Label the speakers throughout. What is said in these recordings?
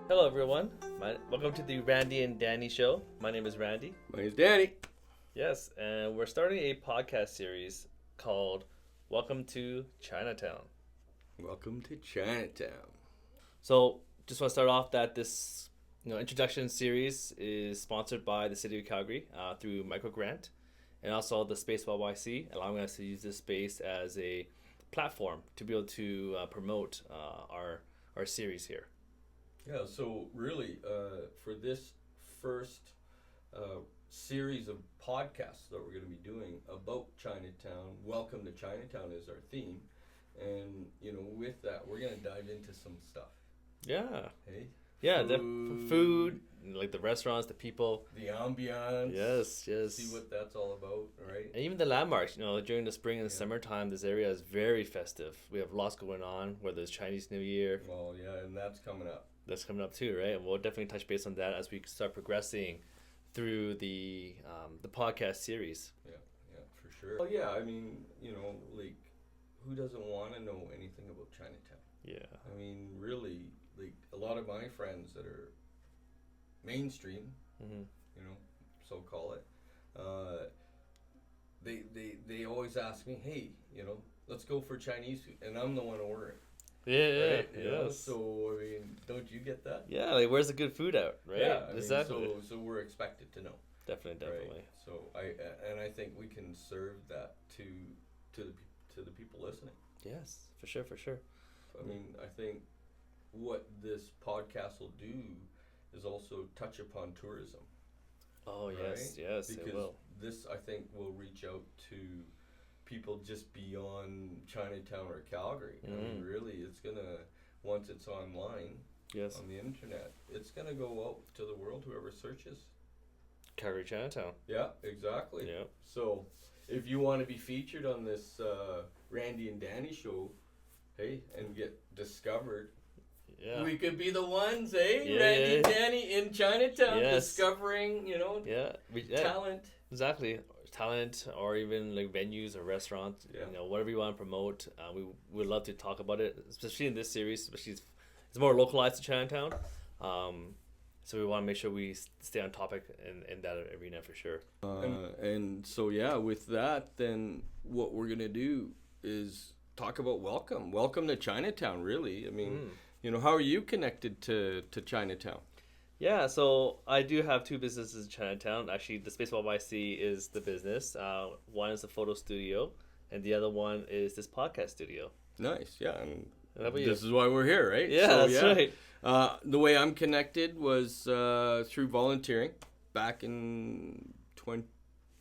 Speaker 1: Hello, everyone. Welcome to the Randy and Danny Show. My name is Randy.
Speaker 2: My name's Danny.
Speaker 1: Yes, and we're starting a podcast series called Welcome to Chinatown.
Speaker 2: Welcome to Chinatown.
Speaker 1: So, just want to start off that this introduction series is sponsored by the City of Calgary through Micro Grant, and also the Space YYC, allowing us to use this space as a platform to be able to promote our series here.
Speaker 2: Yeah, so really, for this first series of podcasts that we're going to be doing about Chinatown, Welcome to Chinatown is our theme. And, with that, we're going to dive into some stuff.
Speaker 1: Yeah.
Speaker 2: Hey?
Speaker 1: Yeah, the food, like the restaurants, the people.
Speaker 2: The ambiance.
Speaker 1: Yes.
Speaker 2: See what that's all about, right?
Speaker 1: And even the landmarks, during the spring and summertime, this area is very festive. We have lots going on, whether it's Chinese New Year.
Speaker 2: Well, yeah, and that's coming up.
Speaker 1: That's coming up too, right? And we'll definitely touch base on that as we start progressing through the podcast series.
Speaker 2: Yeah, for sure. Well, yeah, I mean, like, who doesn't want to know anything about Chinatown?
Speaker 1: Yeah.
Speaker 2: I mean, really, like, a lot of my friends that are mainstream, so call it, they always ask me, hey, let's go for Chinese food, and I'm the one ordering.
Speaker 1: Yeah,
Speaker 2: right?
Speaker 1: yes.
Speaker 2: So, I mean, don't you get that?
Speaker 1: Yeah, like, where's the good food out, right?
Speaker 2: Yeah,
Speaker 1: exactly.
Speaker 2: So we're expected to know.
Speaker 1: Definitely.
Speaker 2: Right? So I think we can serve that to the people listening.
Speaker 1: Yes, for sure.
Speaker 2: I mean, I think what this podcast will do is also touch upon tourism.
Speaker 1: Oh,
Speaker 2: right?
Speaker 1: yes,
Speaker 2: because
Speaker 1: it will.
Speaker 2: This, I think, will reach out to people just beyond Chinatown or Calgary. I mean, really, it's gonna, once it's online, on the internet, it's gonna go out to the world, whoever searches.
Speaker 1: Calgary, Chinatown.
Speaker 2: Yeah, exactly.
Speaker 1: Yeah.
Speaker 2: So, if you want to be featured on this Randy and Danny show, hey, and get discovered, we could be the ones, Randy, Danny in Chinatown, discovering, talent.
Speaker 1: Exactly. Talent, or even like venues or restaurants, whatever you want to promote. We would love to talk about it, especially in this series, especially it's more localized to Chinatown. So we want to make sure we stay on topic in that arena for sure.
Speaker 2: And so, with that, then what we're going to do is talk about welcome to Chinatown, really. I mean, how are you connected to Chinatown?
Speaker 1: Yeah, so I do have two businesses in Chinatown. Actually, the Space YYC is the business. One is the photo studio, and the other one is this podcast studio.
Speaker 2: Nice, yeah. And
Speaker 1: this
Speaker 2: is why we're here, right?
Speaker 1: Yeah, that's right.
Speaker 2: The way I'm connected was through volunteering back in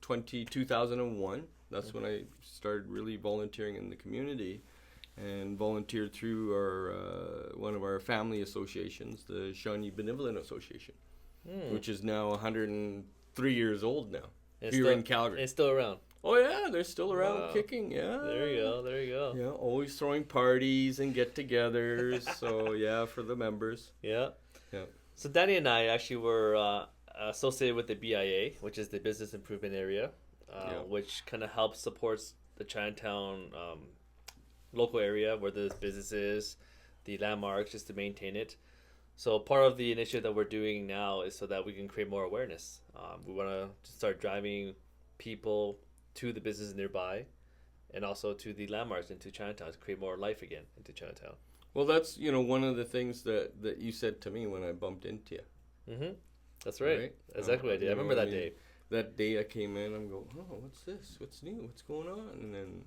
Speaker 2: 2001. That's when I started really volunteering in the community. And volunteered through our one of our family associations, the Shawnee Benevolent Association, which is now 103 years old now, here in Calgary.
Speaker 1: It's still around.
Speaker 2: Oh, yeah, they're still around kicking, yeah.
Speaker 1: There you go.
Speaker 2: Yeah, always throwing parties and get-togethers, so, for the members.
Speaker 1: Yeah. So Danny and I actually were associated with the BIA, which is the Business Improvement Area, which kind of helps supports the Chinatown local area where the business is, the landmarks, just to maintain it. So part of the initiative that we're doing now is so that we can create more awareness. We want to start driving people to the business nearby and also to the landmarks into Chinatown to create more life again into Chinatown.
Speaker 2: Well, that's, one of the things that you said to me when I bumped into you.
Speaker 1: Mm-hmm. That's right. Exactly what I did. I remember that day.
Speaker 2: That day I came in, I'm going, oh, what's this? What's new? What's going on? And then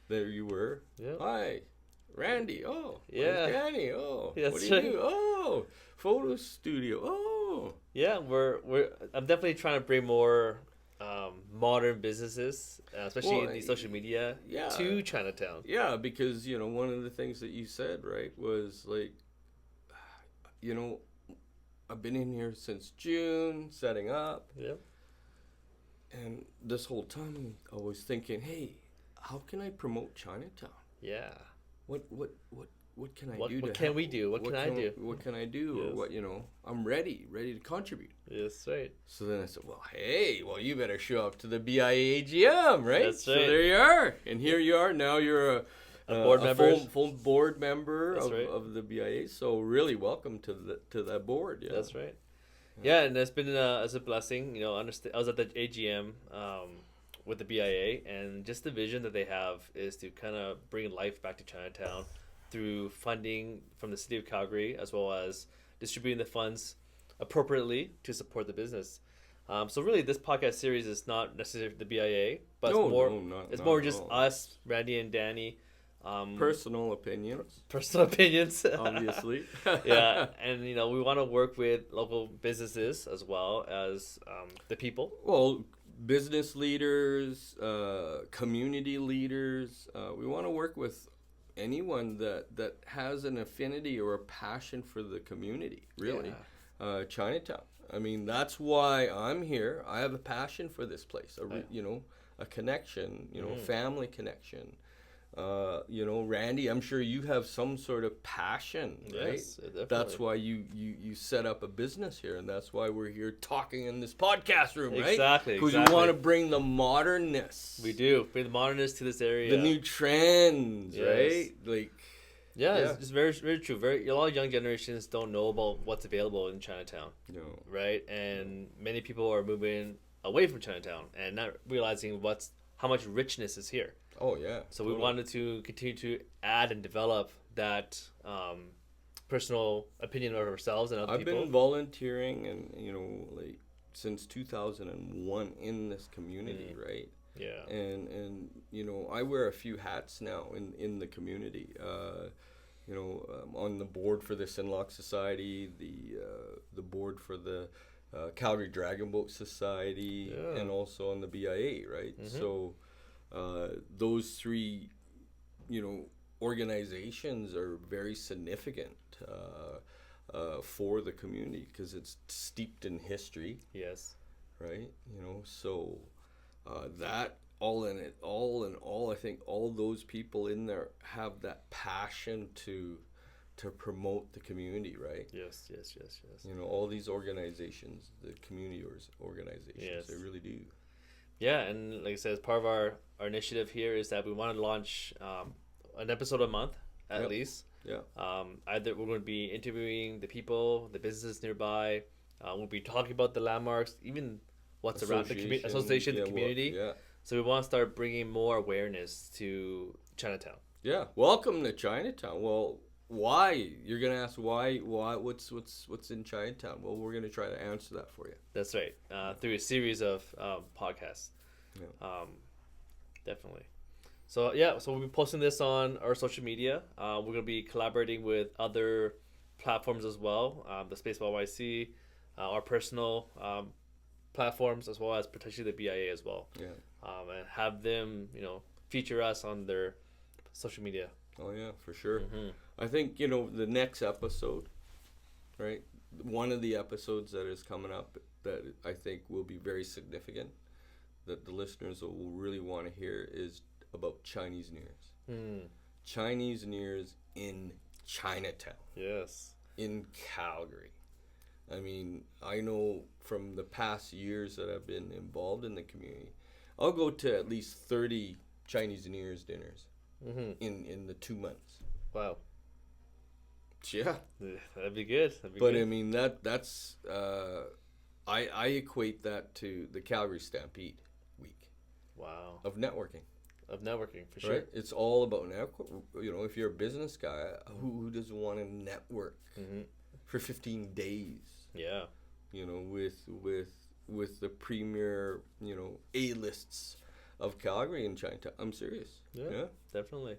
Speaker 2: there you were.
Speaker 1: Yeah.
Speaker 2: Hi, Randy. Oh,
Speaker 1: yeah.
Speaker 2: Danny. Oh,
Speaker 1: yeah,
Speaker 2: what do you do? Oh, photo studio. Oh.
Speaker 1: Yeah, I'm definitely trying to bring more modern businesses, especially in the social media, to Chinatown.
Speaker 2: Yeah, because one of the things that you said, right, was like, I've been in here since June, setting up.
Speaker 1: Yeah.
Speaker 2: And this whole time, I was thinking, hey, how can I promote Chinatown?
Speaker 1: Yeah.
Speaker 2: What can I do?
Speaker 1: What can we do? What can I do?
Speaker 2: What can I do? Or what, I'm ready to contribute.
Speaker 1: Yes, right.
Speaker 2: So then I said, you better show up to the BIA AGM, right?
Speaker 1: That's right.
Speaker 2: So there you are. And here you are. Now you're
Speaker 1: a board member,
Speaker 2: full board member
Speaker 1: right.
Speaker 2: of the BIA. So really welcome to that board. Yeah.
Speaker 1: That's right. Yeah, and it's been as a blessing. You know, I was at the AGM with the BIA, and just the vision that they have is to kind of bring life back to Chinatown through funding from the city of Calgary, as well as distributing the funds appropriately to support the business. So really, this podcast series is not necessarily the BIA, but it's more just us, Randy and Danny.
Speaker 2: Personal opinions.
Speaker 1: Personal opinions.
Speaker 2: Obviously.
Speaker 1: Yeah, and you know, we want to work with local businesses as well as the people.
Speaker 2: Well, business leaders, community leaders. We want to work with anyone that has an affinity or a passion for the community, really. Yeah. Chinatown. I mean, that's why I'm here. I have a passion for this place, a connection, a family connection. Randy, I'm sure you have some sort of passion, right?
Speaker 1: Yes, definitely.
Speaker 2: That's why you set up a business here, and that's why we're here talking in this podcast room, right?
Speaker 1: Exactly.
Speaker 2: Because we want to bring the modernness.
Speaker 1: We do. Bring the modernness to this area.
Speaker 2: The new trends,
Speaker 1: yes.
Speaker 2: Right? Like...
Speaker 1: Yeah, it's very, very true. A lot of young generations don't know about what's available in Chinatown.
Speaker 2: No.
Speaker 1: Right? And many people are moving away from Chinatown and not realizing how much richness is here.
Speaker 2: Oh, yeah.
Speaker 1: So we wanted to continue to add and develop that personal opinion of ourselves and other people.
Speaker 2: I've been volunteering and, since 2001 in this community, right?
Speaker 1: Yeah.
Speaker 2: And I wear a few hats now in the community. On the board for the Sinlock Society, the board for the Calgary Dragon Boat Society, and also on the BIA, right? Mm-hmm. So those three, organizations are very significant for the community because it's steeped in history.
Speaker 1: Yes.
Speaker 2: Right? So that all in all, I think all those people in there have that passion to promote the community, right?
Speaker 1: Yes.
Speaker 2: All these organizations, the community organizations, yes. They really do.
Speaker 1: Yeah, and like I said, as part of our initiative here is that we want to launch an episode a month at least.
Speaker 2: Yeah.
Speaker 1: Either we're going to be interviewing the people, the businesses nearby. We'll be talking about the landmarks, even what's around the association, the community. So we want to start bringing more awareness to Chinatown.
Speaker 2: Yeah, welcome to Chinatown. Well, why? You're gonna ask why? What's in Chinatown? Well, we're gonna try to answer that for you.
Speaker 1: That's right. Through a series of podcasts.
Speaker 2: Yeah.
Speaker 1: Definitely. So we'll be posting this on our social media. We're gonna be collaborating with other platforms as well. The Space YYC, our personal platforms, as well as potentially the BIA as well.
Speaker 2: Yeah.
Speaker 1: And have them, feature us on their social media.
Speaker 2: Oh yeah, for sure.
Speaker 1: Mm-hmm.
Speaker 2: I think the next episode, right? One of the episodes that is coming up that I think will be very significant, that the listeners will really want to hear, is about Chinese New Year's. Chinese New Year's in Chinatown.
Speaker 1: Yes.
Speaker 2: In Calgary. I mean, I know from the past years that I've been involved in the community, I'll go to at least 30 Chinese New Year's dinners in the 2 months.
Speaker 1: Wow.
Speaker 2: Yeah.
Speaker 1: That'd be good.
Speaker 2: I mean, that's I equate that to the Calgary Stampede week.
Speaker 1: Wow.
Speaker 2: Of networking.
Speaker 1: For sure.
Speaker 2: Right? It's all about network. If you're a business guy, who doesn't want to network for 15 days?
Speaker 1: Yeah.
Speaker 2: With the premier, A-lists of Calgary and Chinatown. I'm serious.
Speaker 1: Yeah. Definitely.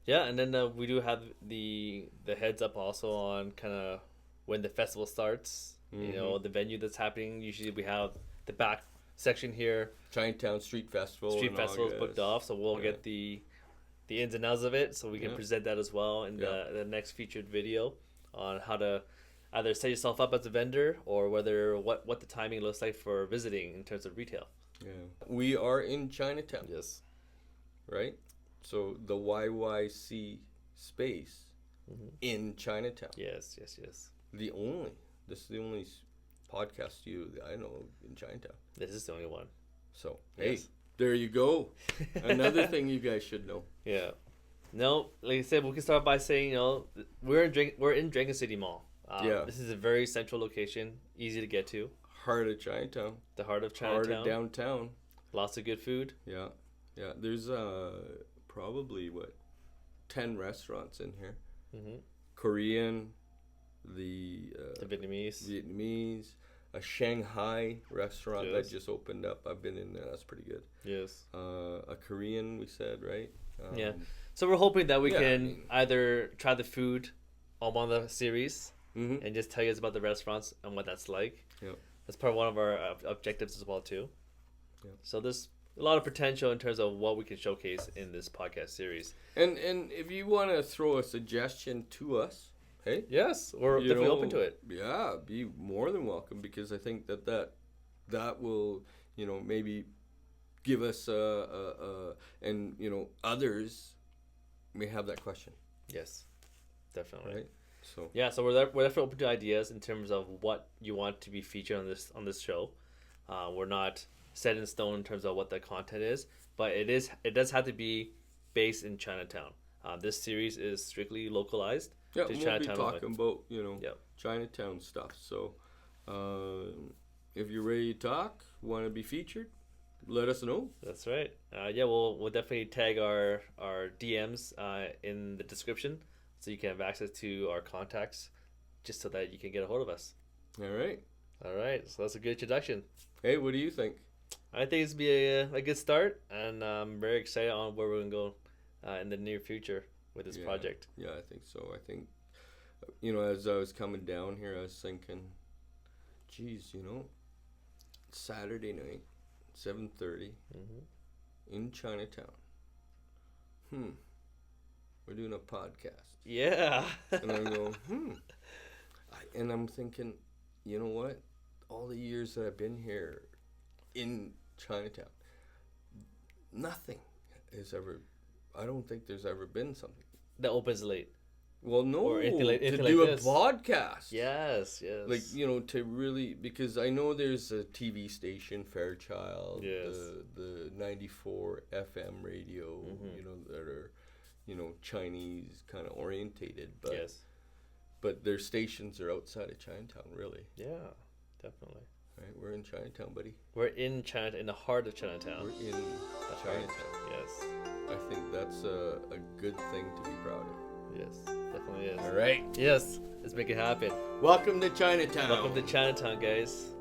Speaker 1: Yeah, and then we do have the heads up also on kind of when the festival starts. The venue that's happening. Usually we have the back section here.
Speaker 2: Chinatown Street Festival.
Speaker 1: Street Festival is booked off, so we'll get the ins and outs of it, so we can present that as well in the next featured video on how to either set yourself up as a vendor or what the timing looks like for visiting in terms of retail.
Speaker 2: Yeah, we are in Chinatown.
Speaker 1: Yes.
Speaker 2: Right. So the YYC space in Chinatown.
Speaker 1: Yes.
Speaker 2: This is the only podcast studio that I know in Chinatown.
Speaker 1: This is the only one.
Speaker 2: So, hey, there you go. Another thing you guys should know.
Speaker 1: Yeah. No, like I said, we can start by saying, we're in Dragon City Mall. This is a very central location, easy to get to.
Speaker 2: Heart of Chinatown.
Speaker 1: The heart of Chinatown.
Speaker 2: Heart of downtown.
Speaker 1: Lots of good food.
Speaker 2: Yeah. There's probably 10 restaurants in here.
Speaker 1: Mm-hmm.
Speaker 2: Korean, the
Speaker 1: Vietnamese,
Speaker 2: a Shanghai restaurant
Speaker 1: yes.
Speaker 2: that just opened up. I've been in there. That's pretty good.
Speaker 1: Yes.
Speaker 2: A Korean, we said, right?
Speaker 1: Yeah. So we're hoping that we can either try the food on one of the series and just tell you guys about the restaurants and what that's like.
Speaker 2: Yeah.
Speaker 1: That's part of one of our objectives as well too.
Speaker 2: Yeah.
Speaker 1: So there's a lot of potential in terms of what we can showcase in this podcast series.
Speaker 2: And if you want to throw a suggestion to us, hey,
Speaker 1: yes, we're definitely open to it.
Speaker 2: Yeah, be more than welcome, because I think that will maybe give us and others may have that question.
Speaker 1: Yes, definitely.
Speaker 2: Right. So
Speaker 1: so we're definitely open to ideas in terms of what you want to be featured on this show. We're not set in stone in terms of what the content is, but it does have to be based in Chinatown. This series is strictly localized to Chinatown.
Speaker 2: We'll be talking about Chinatown stuff. So if you're ready to talk, want to be featured, let us know.
Speaker 1: That's right. We'll definitely tag our DMs in the description, so you can have access to our contacts, just so that you can get a hold of us.
Speaker 2: All right.
Speaker 1: So that's a good introduction.
Speaker 2: Hey, what do you think?
Speaker 1: I think it's be a good start, and I'm very excited on where we're gonna go in the near future with this project.
Speaker 2: Yeah, I think so. I think as I was coming down here, I was thinking, geez, Saturday night, 7:30, in Chinatown. We're doing a podcast.
Speaker 1: Yeah.
Speaker 2: And I'm going, and I'm thinking, you know what? All the years that I've been here in Chinatown, nothing has ever, I don't think there's ever been something
Speaker 1: that opens late.
Speaker 2: Well, no,
Speaker 1: or anything like
Speaker 2: to
Speaker 1: this.
Speaker 2: do a podcast.
Speaker 1: Yes.
Speaker 2: Like, to really, because I know there's a TV station, Fairchild,
Speaker 1: yes.
Speaker 2: the 94 FM radio, that are, Chinese kind of orientated, but
Speaker 1: yes.
Speaker 2: But their stations are outside of Chinatown, really.
Speaker 1: Yeah, definitely.
Speaker 2: All right, we're in Chinatown, buddy.
Speaker 1: We're in Chinatown, in the heart of Chinatown.
Speaker 2: We're in Chinatown.
Speaker 1: Right. Yes.
Speaker 2: I think that's a good thing to be proud of.
Speaker 1: Yes, definitely is.
Speaker 2: All right.
Speaker 1: Yes, let's make it happen.
Speaker 2: Welcome to Chinatown.
Speaker 1: Welcome to Chinatown, guys.